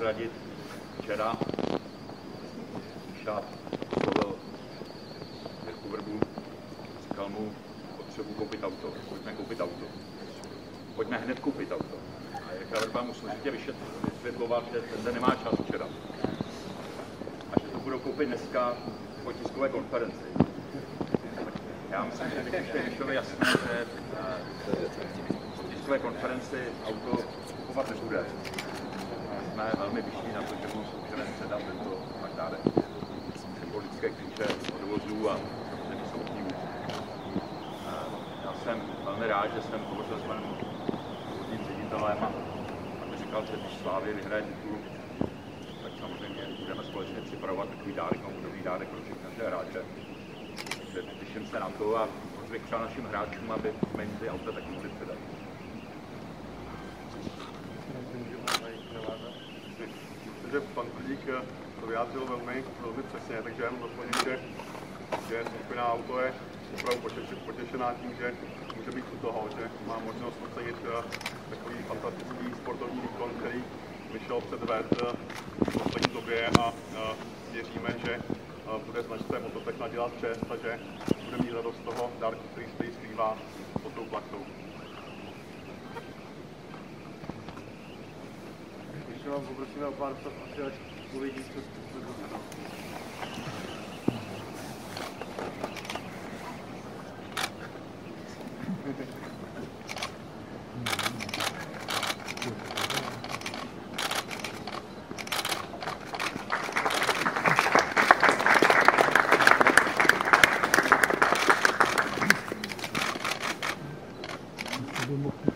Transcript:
prozradit. Včera šáp oslovil Jirku Vrbu, říkal mu, potřebuji koupit auto, pojďme koupit auto. Pojďme hned koupit auto. A Jirka Vrba mu složitě vysvětlovat, že ten nemá čas včera. A že to budou koupit dneska po tiskové konferenci. Já myslím, že teď už je Mišovi jasné, že po tiskové konferenci auto kupovat nebude. Jsme velmi vyšší na to, že mu zkušené předat tento a tak dále. Symbolické klíče od vozů a nevysoký vůz. Já jsem velmi rád, že jsem hovořil s panem vodním ředitelem a mi říkal, že když Slávy vyhraje titul, tak samozřejmě budeme společně připravovat takový dárek, dobrý dárek pro všechny naše hráče. Těším se na to a bych přál našim hráčům, aby jsme jim ty auta taky mohli předat. Že pan Klík to vyjádřil velmi přesně, takže jenom doplním, že skupina auto je opravdu potěšená tím, že může být u toho, že má možnost ocenit takový fantastický sportovní výkon, který Michel předvedl v poslední době a věříme, že bude značce Mototechna dělat čest a že bude mít radost z toho dárku, který se skrývá pod tou plachtou. Ještě vám poprosíme o pár slov, asi až uvidí, co se dostane. By mohl